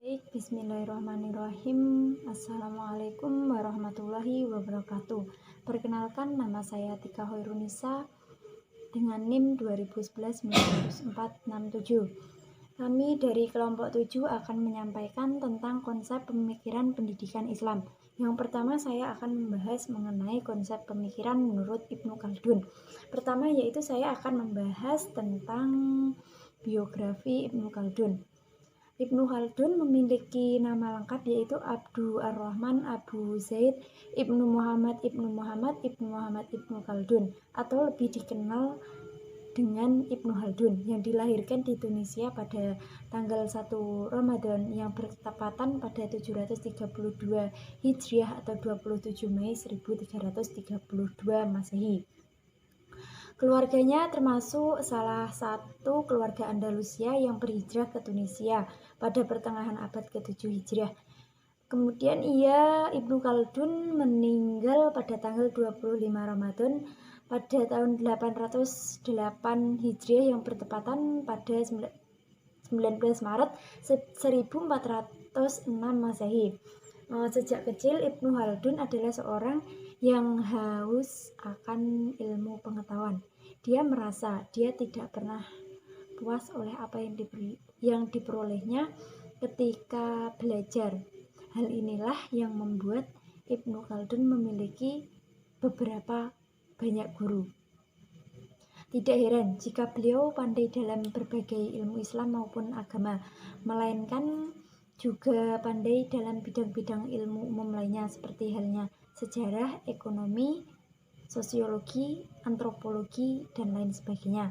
Bismillahirrahmanirrahim. Assalamualaikum warahmatullahi wabarakatuh. Perkenalkan, nama saya Tika Hoirunisa dengan NIM 2011-90467. Kami dari kelompok 7 akan menyampaikan tentang konsep pemikiran pendidikan Islam. Yang pertama, saya akan membahas mengenai konsep pemikiran menurut Ibnu Khaldun. Pertama, yaitu saya akan membahas tentang biografi Ibnu Khaldun. Ibnu Khaldun memiliki nama lengkap yaitu Abdul Ar-Rahman Abu Zaid Ibnu Muhammad Ibnu Khaldun, atau lebih dikenal dengan Ibnu Khaldun, yang dilahirkan di Tunisia pada tanggal 1 Ramadan yang bertepatan pada 732 Hijriah atau 27 Mei 1332 Masehi. Keluarganya termasuk salah satu keluarga Andalusia yang berhijrah ke Tunisia pada pertengahan abad ke-7 Hijriah. Kemudian Ibnu Khaldun meninggal pada tanggal 25 Ramadan pada tahun 808 Hijriah yang bertepatan pada 19 Maret 1406 Masehi. Sejak kecil Ibnu Khaldun adalah seorang yang haus akan ilmu pengetahuan. Dia merasa dia tidak pernah puas oleh apa yang diperolehnya ketika belajar. Hal inilah yang membuat Ibnu Khaldun memiliki beberapa banyak guru. Tidak heran jika beliau pandai dalam berbagai ilmu Islam maupun agama, melainkan juga pandai dalam bidang-bidang ilmu umum lainnya seperti halnya sejarah, ekonomi, sosiologi, antropologi, dan lain sebagainya.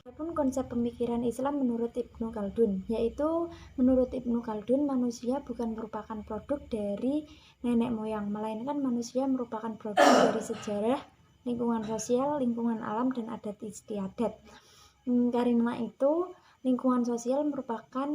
Adapun konsep pemikiran Islam menurut Ibnu Khaldun, yaitu menurut Ibnu Khaldun manusia bukan merupakan produk dari nenek moyang, melainkan manusia merupakan produk dari sejarah, lingkungan sosial, lingkungan alam, dan adat istiadat. Karena itu, lingkungan sosial merupakan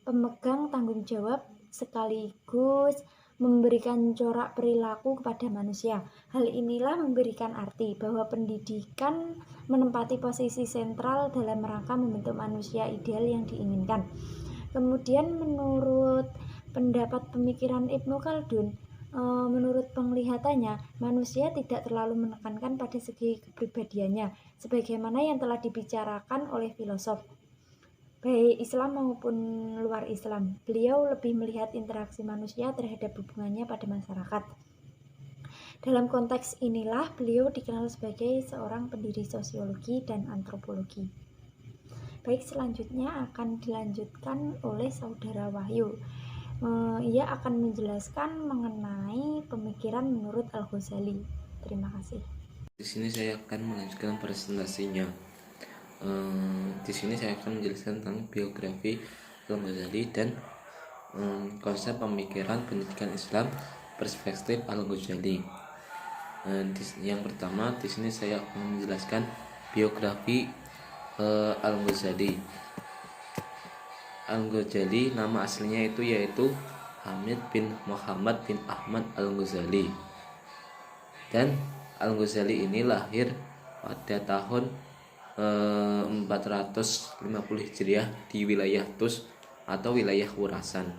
pemegang tanggung jawab sekaligus memberikan corak perilaku kepada manusia. Hal inilah memberikan arti bahwa pendidikan menempati posisi sentral dalam rangka membentuk manusia ideal yang diinginkan. Kemudian menurut pendapat pemikiran Ibnu Khaldun, menurut penglihatannya, manusia tidak terlalu menekankan pada segi kepribadiannya, sebagaimana yang telah dibicarakan oleh filosof baik Islam maupun luar Islam. Beliau lebih melihat interaksi manusia terhadap hubungannya pada masyarakat. Dalam konteks inilah beliau dikenal sebagai seorang pendiri sosiologi dan antropologi. Baik, selanjutnya akan dilanjutkan oleh Saudara Wahyu. Ia akan menjelaskan mengenai pemikiran menurut Al-Ghazali. Terima kasih. Di sini saya akan melanjutkan presentasinya. Di sini saya akan menjelaskan tentang biografi Al-Ghazali dan konsep pemikiran pendidikan Islam perspektif Al-Ghazali. Yang pertama, di sini saya akan menjelaskan biografi Al-Ghazali. Al-Ghazali nama aslinya yaitu Hamid bin Muhammad bin Ahmad Al-Ghazali. Dan Al-Ghazali ini lahir pada tahun 450 Hijriah di wilayah Tus atau wilayah Khurasan.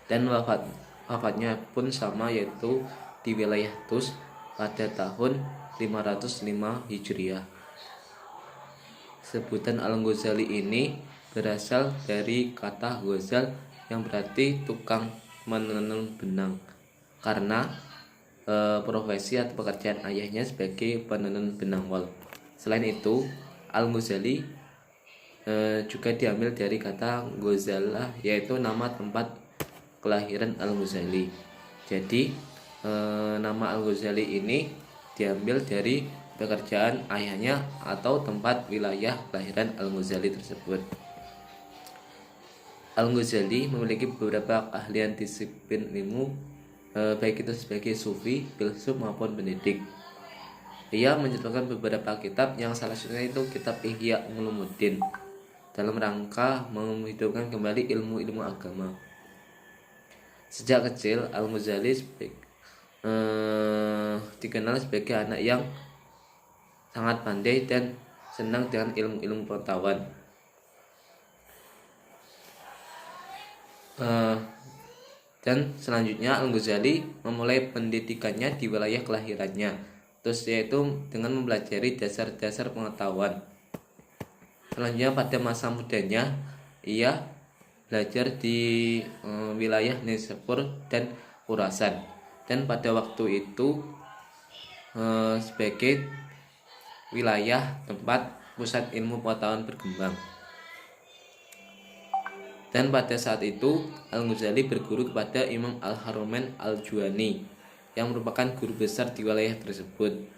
Dan wafatnya pun sama, yaitu di wilayah Tus pada tahun 505 Hijriah. Sebutan Al-Ghazali ini berasal dari kata ghazal yang berarti tukang menenun benang, karena profesi atau pekerjaan ayahnya sebagai penenun benang wol. Selain itu, Al-Ghazali juga diambil dari kata Ghazala, yaitu nama tempat kelahiran Al-Ghazali. Jadi nama Al-Ghazali ini diambil dari pekerjaan ayahnya atau tempat wilayah kelahiran Al-Ghazali tersebut. Al-Ghazali memiliki beberapa keahlian disiplin ilmu, baik itu sebagai sufi, filsuf maupun pendidik. Ia menciptakan beberapa kitab, yang salah satunya itu kitab Ihya Ulumuddin, dalam rangka menghidupkan kembali ilmu-ilmu agama. Sejak kecil, Al-Ghazali dikenal sebagai anak yang sangat pandai dan senang dengan ilmu-ilmu pengetahuan. Eh, dan selanjutnya Al-Ghazali memulai pendidikannya di wilayah kelahirannya, terus yaitu dengan mempelajari dasar-dasar pengetahuan. Selanjutnya pada masa mudanya ia belajar di wilayah Nisapur dan Khurasan, dan pada waktu itu sebagai wilayah tempat pusat ilmu pengetahuan berkembang. Dan pada saat itu Al-Ghazali berguru kepada Imam Al-Haramain Al-Juwani yang merupakan guru besar di wilayah tersebut.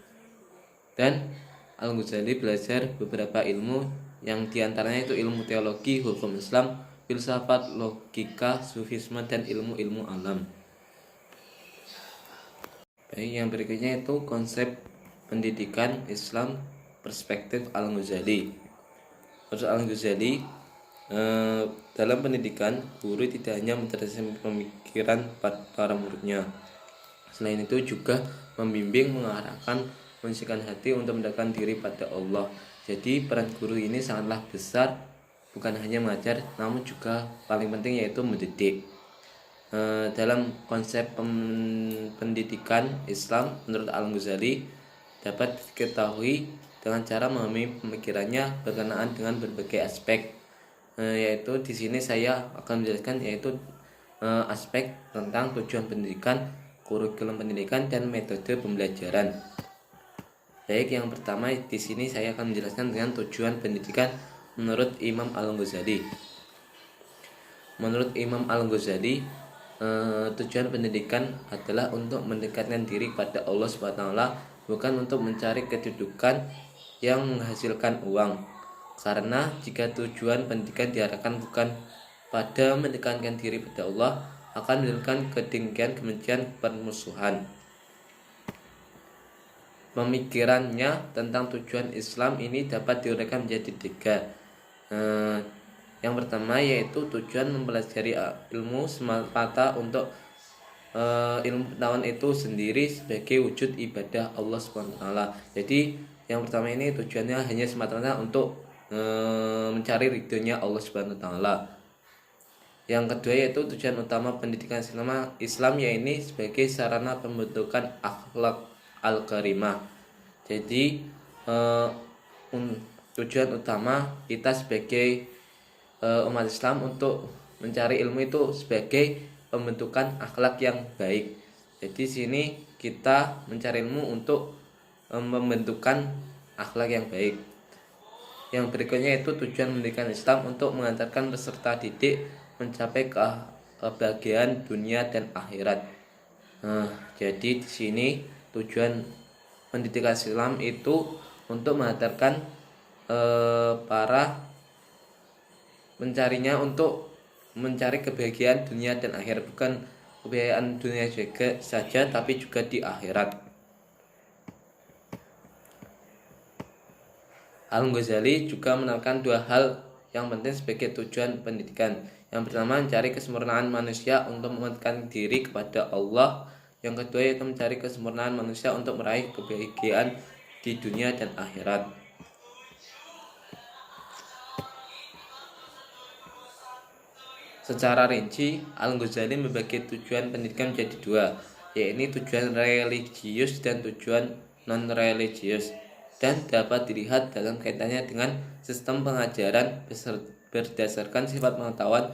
Dan Al-Ghazali belajar beberapa ilmu yang diantaranya itu ilmu teologi, hukum Islam, filsafat, logika, sufisme, dan ilmu-ilmu alam. Baik, yang berikutnya itu konsep pendidikan Islam perspektif Al-Ghazali. Menurut Al-Ghazali, dalam pendidikan, guru tidak hanya mencerdaskan pemikiran para muridnya. Selain itu juga membimbing, mengarahkan, membersihkan hati untuk mendekatkan diri pada Allah. Jadi peran guru ini sangatlah besar, bukan hanya mengajar, namun juga paling penting yaitu mendidik. Dalam konsep pendidikan Islam menurut Al-Ghazali dapat diketahui dengan cara memahami pemikirannya berkenaan dengan berbagai aspek. Yaitu di sini saya akan menjelaskan yaitu aspek tentang tujuan pendidikan, kurikulum pendidikan, dan metode pembelajaran. Baik, yang pertama di sini saya akan menjelaskan dengan tujuan pendidikan menurut Imam Al-Ghazali. Menurut Imam Al-Ghazali, tujuan pendidikan adalah untuk mendekatkan diri pada Allah SWT, bukan untuk mencari kedudukan yang menghasilkan uang. Karena jika tujuan pendidikan diarahkan bukan pada mendekatkan diri pada Allah, akan menimbulkan kedengkian, kebencian, permusuhan. Pemikirannya tentang tujuan Islam ini dapat diuraikan menjadi tiga. Yang pertama yaitu tujuan mempelajari ilmu semata untuk ilmu pengetahuan itu sendiri sebagai wujud ibadah Allah SWT. Jadi yang pertama ini tujuannya hanya semata-mata untuk mencari ridhonya Allah Subhanahu wa taala. Yang kedua yaitu tujuan utama pendidikan Islam yaitu sebagai sarana pembentukan akhlak al-karimah. Jadi tujuan utama kita sebagai umat Islam untuk mencari ilmu itu sebagai pembentukan akhlak yang baik. Jadi sini kita mencari ilmu untuk pembentukan akhlak yang baik. Yang berikutnya itu tujuan pendidikan Islam untuk mengantarkan peserta didik mencapai kebahagiaan dunia dan akhirat. Jadi di sini tujuan pendidikan Islam itu untuk mengantarkan para mencarinya untuk mencari kebahagiaan dunia dan akhirat, bukan kebahagiaan dunia juga saja tapi juga di akhirat. Al-Ghazali juga menekankan dua hal yang penting sebagai tujuan pendidikan. Yang pertama mencari kesempurnaan manusia untuk mendekatkan diri kepada Allah. Yang kedua yaitu mencari kesempurnaan manusia untuk meraih kebahagiaan di dunia dan akhirat. Secara rinci, Al-Ghazali membagi tujuan pendidikan menjadi dua, yaitu tujuan religius dan tujuan non-religius, dan dapat dilihat dalam kaitannya dengan sistem pengajaran berdasarkan sifat pengetahuan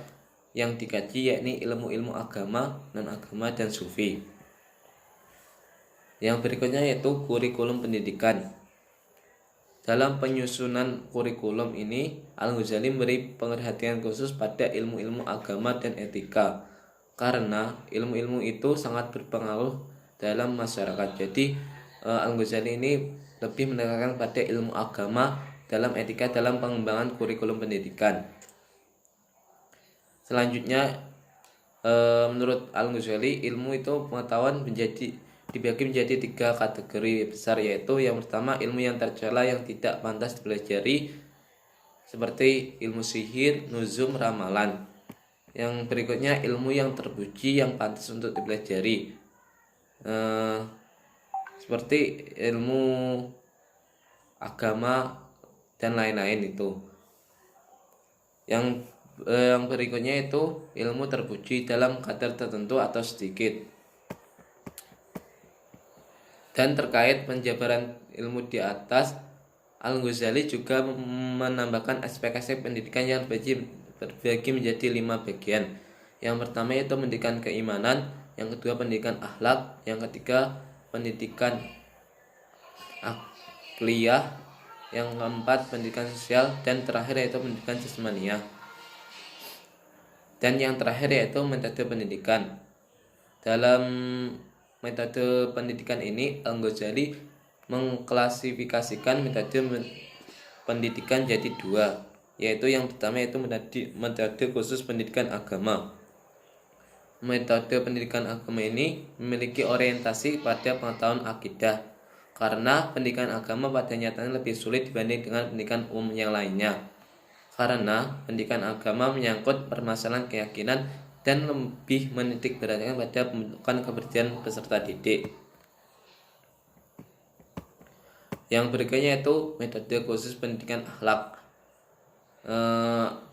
yang dikaji, yakni ilmu-ilmu agama, non-agama, dan sufi. Yang berikutnya yaitu kurikulum pendidikan. Dalam penyusunan kurikulum ini, Al-Ghazali memberi perhatian khusus pada ilmu-ilmu agama dan etika, karena ilmu-ilmu itu sangat berpengaruh dalam masyarakat. Jadi Al-Ghazali ini lebih menekankan pada ilmu agama dalam etika dalam pengembangan kurikulum pendidikan. Selanjutnya menurut Al-Ghazali, ilmu itu pengetahuan dibagi menjadi tiga kategori besar, yaitu yang pertama ilmu yang tercela yang tidak pantas dipelajari seperti ilmu sihir, nuzum, ramalan. Yang berikutnya ilmu yang terpuji yang pantas untuk dipelajari seperti ilmu agama dan lain-lain itu. Yang Yang berikutnya itu ilmu terpuji dalam kadar tertentu atau sedikit. Dan terkait penjabaran ilmu di atas, Al-Ghazali juga menambahkan aspek-aspek pendidikan yang terbagi menjadi 5 bagian. Yang pertama yaitu pendidikan keimanan, yang kedua pendidikan akhlak, yang ketiga pendidikan akliyah, yang keempat pendidikan sosial, dan terakhir yaitu pendidikan jasmaniah. Dan yang terakhir yaitu metode pendidikan. Dalam metode pendidikan ini, Al-Ghazali mengklasifikasikan metode pendidikan jadi 2, yaitu yang pertama yaitu metode khusus pendidikan agama. Metode pendidikan agama ini memiliki orientasi pada pengetahuan akidah, karena pendidikan agama pada nyatanya lebih sulit dibanding dengan pendidikan umum yang lainnya. Karena pendidikan agama menyangkut permasalahan keyakinan dan lebih menitik beratkan pada pembentukan kepribadian peserta didik. Yang berikutnya itu metode khusus pendidikan akhlak.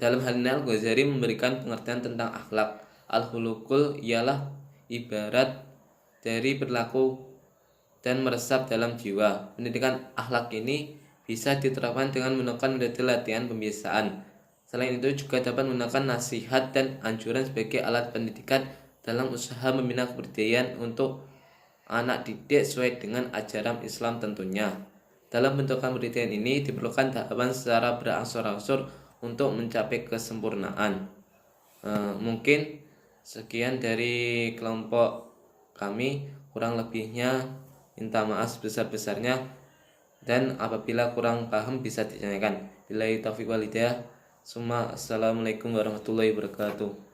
Dalam hal ini Al-Ghazali memberikan pengertian tentang akhlak. Al-khuluqul ialah ibarat dari berlaku dan meresap dalam jiwa. Pendidikan akhlak ini bisa diterapkan dengan menggunakan metode latihan pembiasaan. Selain itu juga dapat menggunakan nasihat dan anjuran sebagai alat pendidikan dalam usaha membina kebudayaan untuk anak didik sesuai dengan ajaran Islam tentunya. Dalam bentukan pendidikan ini diperlukan tahapan secara berangsur-angsur untuk mencapai kesempurnaan. Mungkin sekian dari kelompok kami, kurang lebihnya minta maaf sebesar-besarnya, dan apabila kurang paham bisa ditanyakan. Billahi taufiq wal hidayah. Assalamualaikum warahmatullahi wabarakatuh.